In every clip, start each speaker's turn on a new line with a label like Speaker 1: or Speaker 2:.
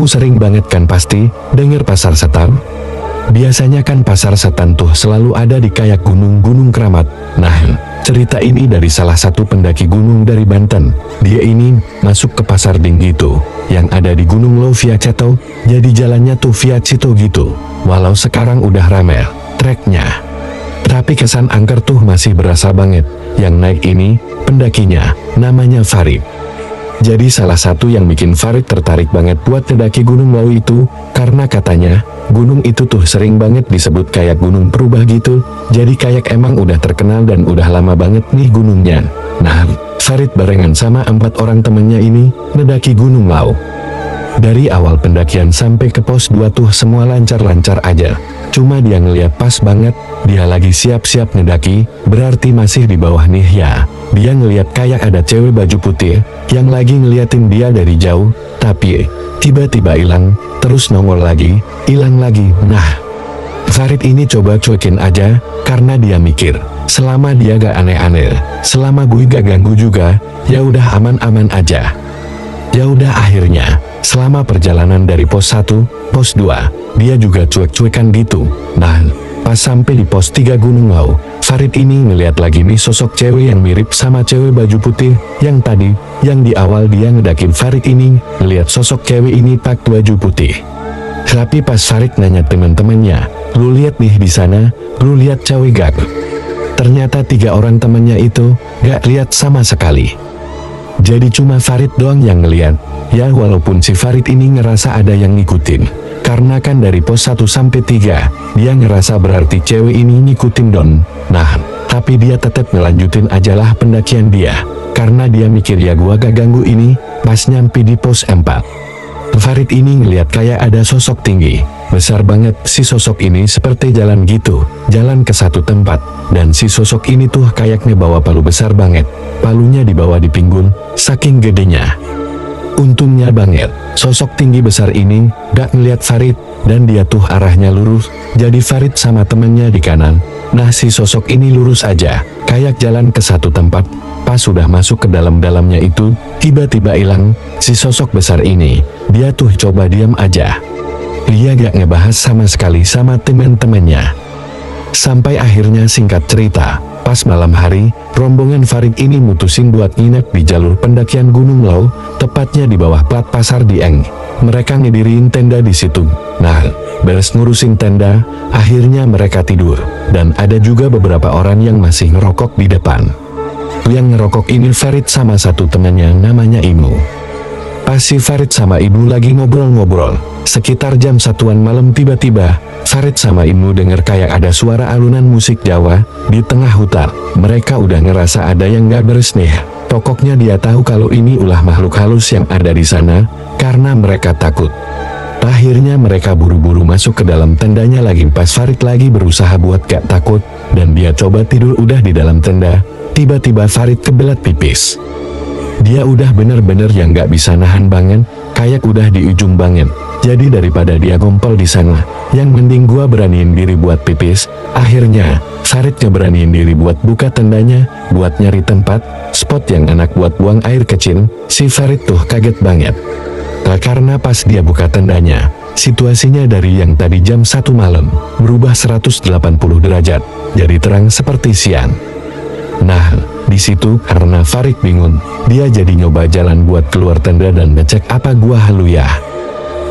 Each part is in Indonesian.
Speaker 1: Kamu sering banget kan pasti dengar pasar setan? Biasanya kan pasar setan tuh selalu ada di kayak gunung-gunung keramat. Nah, cerita ini dari salah satu pendaki gunung dari Banten. Dia ini masuk ke pasar ding itu, yang ada di Gunung Low via Ceto. Jadi jalannya tuh via Cito gitu. Walau sekarang udah rame treknya, tapi kesan angker tuh masih berasa banget. Yang naik ini, pendakinya, namanya Farid. Jadi salah satu yang bikin Farid tertarik banget buat mendaki Gunung Lawu itu, karena katanya, gunung itu tuh sering banget disebut kayak gunung berubah gitu. Jadi kayak emang udah terkenal dan udah lama banget nih gunungnya. Nah, Farid barengan sama 4 orang temennya ini, mendaki Gunung Lawu. Dari awal pendakian sampai ke pos 2 tuh semua lancar-lancar aja. Cuma dia ngeliat pas banget, dia lagi siap-siap ngedaki, berarti masih di bawah nih ya. Dia ngeliat kayak ada cewek baju putih, yang lagi ngeliatin dia dari jauh, tapi tiba-tiba hilang, terus nongol lagi, hilang lagi. Nah, Farid ini coba cuekin aja, karena dia mikir, selama dia gak aneh-aneh, selama gue gak ganggu juga, ya udah aman-aman aja. Ya udah akhirnya, selama perjalanan dari pos 1, pos 2, dia juga cuek-cuekan gitu. Nah, pas sampai di pos 3 Gunung Lawu, Farid ini ngeliat lagi nih sosok cewek yang mirip sama cewek baju putih, yang tadi, yang di awal dia ngedakin Farid ini, ngeliat sosok cewek ini pakai baju putih. Tapi pas Farid nanya teman-temannya, lu lihat nih di sana, lu lihat cewek gak? Ternyata 3 orang temannya itu, gak lihat sama sekali. Jadi cuma Farid doang yang ngeliat. Ya walaupun si Farid ini ngerasa ada yang ngikutin, karena kan dari pos 1 sampai 3, dia ngerasa berarti cewek ini ngikutin Don. Nah, tapi dia tetap ngelanjutin ajalah pendakian dia, karena dia mikir ya gua gak ganggu ini. Pas nyampe di pos 4, Farid ini ngeliat kayak ada sosok tinggi, besar banget. Si sosok ini seperti jalan gitu, jalan ke satu tempat, dan si sosok ini tuh kayak ngebawa palu besar banget. Palunya dibawa di pinggul, saking gedenya. Untungnya banget, sosok tinggi besar ini gak ngeliat Farid, dan dia tuh arahnya lurus, jadi Farid sama temennya di kanan. Nah si sosok ini lurus aja, kayak jalan ke satu tempat. Pas sudah masuk ke dalam-dalamnya itu, tiba-tiba hilang. Si sosok besar ini, dia tuh coba diam aja. Dia gak ngebahas sama sekali sama teman-temannya. Sampai akhirnya singkat cerita, pas malam hari, rombongan Farid ini mutusin buat nginep di jalur pendakian Gunung Lawu, tepatnya di bawah plat pasar Dieng. Mereka ngediriin tenda di situ. Nah, beres ngurusin tenda, akhirnya mereka tidur. Dan ada juga beberapa orang yang masih ngerokok di depan. Yang ngerokok ini Farid sama satu temannya namanya Imu. Pas si Farid sama Imu lagi ngobrol-ngobrol, sekitar jam 1-an malam tiba-tiba, Farid sama Imu denger kayak ada suara alunan musik Jawa, di tengah hutan. Mereka udah ngerasa ada yang gak beres nih. Pokoknya dia tahu kalau ini ulah makhluk halus yang ada di sana, karena mereka takut. Akhirnya mereka buru-buru masuk ke dalam tendanya lagi. Pas Farid lagi berusaha buat gak takut, dan dia coba tidur udah di dalam tenda, tiba-tiba Farid kebelat pipis. Dia udah bener-bener yang gak bisa nahan banget, kayak udah di ujung banget. Jadi daripada dia ngompol di sana, yang mending gua beraniin diri buat pipis. Akhirnya, Farid ngeberaniin diri buat buka tendanya, buat nyari tempat, spot yang enak buat buang air kecil. Si Farid tuh kaget banget. Karena pas dia buka tendanya, situasinya dari yang tadi jam 1 malam, berubah 180 derajat, jadi terang seperti siang. Nah, di situ karena Farid bingung, dia jadi nyoba jalan buat keluar tenda dan ngecek apa gua halu ya.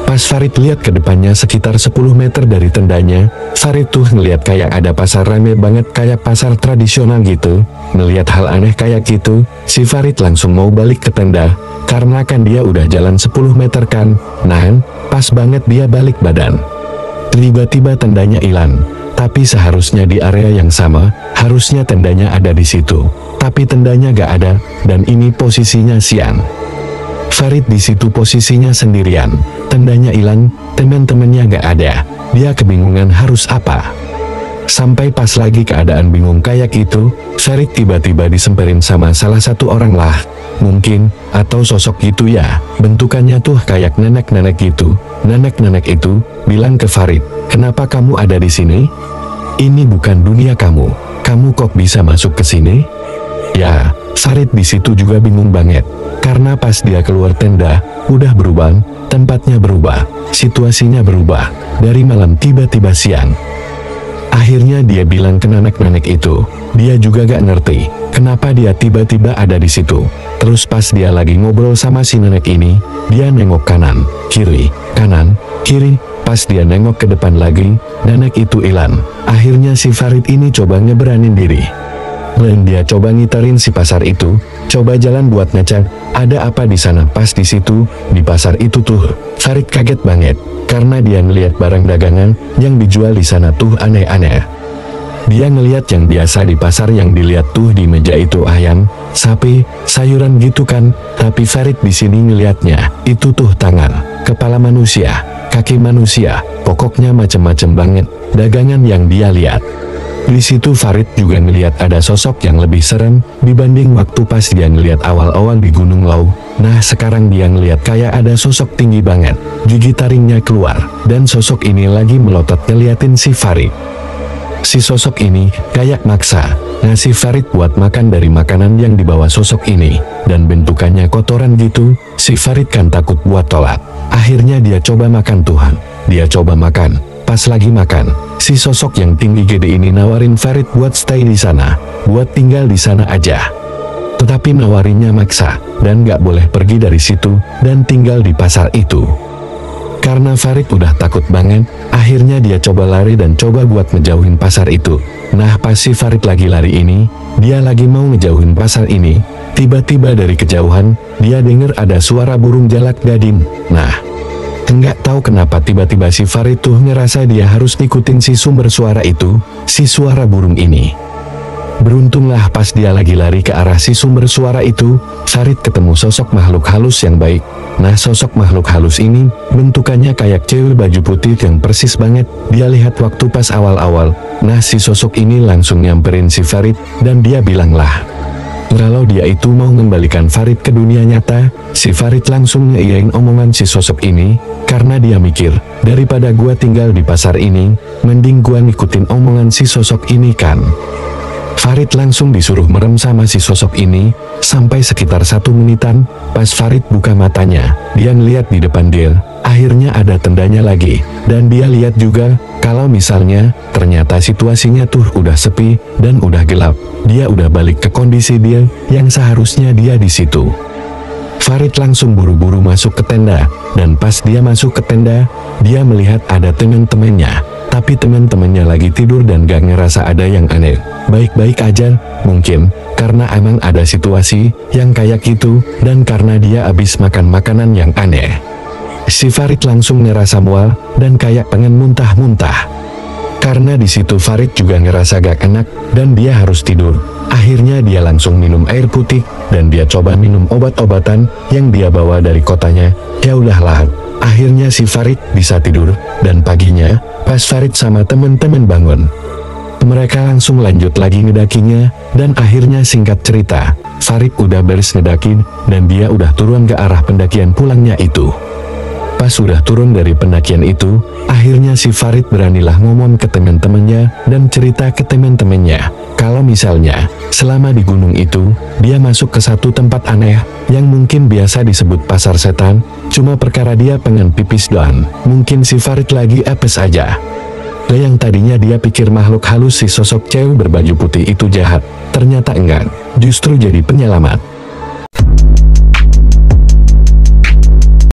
Speaker 1: Pas Farid lihat ke depannya sekitar 10 meter dari tendanya, Farid tuh ngeliat kayak ada pasar rame banget kayak pasar tradisional gitu. Ngeliat hal aneh kayak gitu, si Farid langsung mau balik ke tenda, karena kan dia udah jalan 10 meter kan. Nah, pas banget dia balik badan. Tiba-tiba tendanya hilang. Tapi seharusnya di area yang sama, harusnya tendanya ada di situ. Tapi tendanya gak ada, dan ini posisinya siang. Farid di situ posisinya sendirian, tendanya hilang, teman-temannya gak ada. Dia kebingungan harus apa. Sampai pas lagi keadaan bingung kayak itu, Farid tiba-tiba disemperin sama salah satu orang lah. Mungkin, atau sosok gitu ya, bentukannya tuh kayak nenek-nenek gitu. Nenek-nenek itu bilang ke Farid, "Kenapa kamu ada di sini? Ini bukan dunia kamu. Kamu kok bisa masuk ke sini?" Ya, Farid di situ juga bingung banget, karena pas dia keluar tenda, udah berubah, tempatnya berubah, situasinya berubah, dari malam tiba-tiba siang. Akhirnya dia bilang ke nenek-nenek itu, dia juga gak ngerti, kenapa dia tiba-tiba ada di situ. Terus pas dia lagi ngobrol sama si nenek ini, dia nengok kanan, kiri, pas dia nengok ke depan lagi, nenek itu hilang. Akhirnya si Farid ini coba ngeberanin diri. Dan dia coba ngiterin si pasar itu, coba jalan buat ngecek, ada apa di sana. Pas di situ, di pasar itu tuh, Farid kaget banget, karena dia ngeliat barang dagangan, yang dijual di sana tuh aneh-aneh. Dia ngeliat yang biasa di pasar yang dilihat tuh di meja itu ayam, sapi, sayuran gitu kan, tapi Farid di sini ngeliatnya, itu tuh tangan, kepala manusia, kaki manusia, pokoknya macem-macem banget, dagangan yang dia lihat. Di situ Farid juga ngeliat ada sosok yang lebih serem dibanding waktu pas dia ngeliat awal-awal di Gunung Lau. Nah sekarang dia ngeliat kayak ada sosok tinggi banget, gigi taringnya keluar, dan sosok ini lagi melotot ngeliatin si Farid. Si sosok ini kayak maksa ngasih Farid buat makan dari makanan yang dibawa sosok ini, dan bentukannya kotoran gitu. Si Farid kan takut buat tolak. Akhirnya dia coba makan Tuhan. Dia coba makan. Pas lagi makan, si sosok yang tinggi gede ini nawarin Farid buat stay di sana, buat tinggal di sana aja. Tetapi nawarinnya maksa, dan gak boleh pergi dari situ, dan tinggal di pasar itu. Karena Farid udah takut banget, akhirnya dia coba lari dan coba buat ngejauhin pasar itu. Nah pas si Farid lagi lari ini, dia lagi mau ngejauhin pasar ini, tiba-tiba dari kejauhan, dia denger ada suara burung jalak gading. Nah, enggak tahu kenapa tiba-tiba si Farid tuh ngerasa dia harus ngikutin si sumber suara itu, si suara burung ini. Beruntunglah pas dia lagi lari ke arah si sumber suara itu, Farid ketemu sosok makhluk halus yang baik. Nah sosok makhluk halus ini, bentukannya kayak cewek baju putih yang persis banget, dia lihat waktu pas awal-awal. Nah si sosok ini langsung nyamperin si Farid, dan dia bilang lah, kalau dia itu mau mengembalikan Farid ke dunia nyata. Si Farid langsung ngeiyain omongan si sosok ini, karena dia mikir, daripada gua tinggal di pasar ini, mending gua ngikutin omongan si sosok ini kan. Farid langsung disuruh merem sama si sosok ini, sampai sekitar 1 menitan. Pas Farid buka matanya, dia ngeliat di depan dia, akhirnya ada tendanya lagi, dan dia lihat juga, kalau misalnya, ternyata situasinya tuh udah sepi, dan udah gelap. Dia udah balik ke kondisi dia, yang seharusnya dia di situ. Farid langsung buru-buru masuk ke tenda, dan pas dia masuk ke tenda, dia melihat ada teman-temannya, tapi teman-temannya lagi tidur dan gak ngerasa ada yang aneh, baik-baik aja, mungkin, karena emang ada situasi, yang kayak gitu, dan karena dia habis makan makanan yang aneh. Si Farid langsung ngerasa mual, dan kayak pengen muntah-muntah. Karena di situ Farid juga ngerasa gak enak, dan dia harus tidur. Akhirnya dia langsung minum air putih, dan dia coba minum obat-obatan yang dia bawa dari kotanya. Ya udahlah, akhirnya si Farid bisa tidur, dan paginya, pas Farid sama temen-temen bangun, mereka langsung lanjut lagi ngedakinya, dan akhirnya singkat cerita, Farid udah beres ngedakin, dan dia udah turun ke arah pendakian pulangnya itu. Pas sudah turun dari pendakian itu, akhirnya si Farid beranilah ngomong ke teman-temannya dan cerita ke teman-temannya, kalau misalnya, selama di gunung itu, dia masuk ke satu tempat aneh, yang mungkin biasa disebut pasar setan, cuma perkara dia pengen pipis doang, mungkin si Farid lagi apes aja. Dan yang tadinya dia pikir makhluk halus si sosok cewek berbaju putih itu jahat, ternyata enggak, justru jadi penyelamat.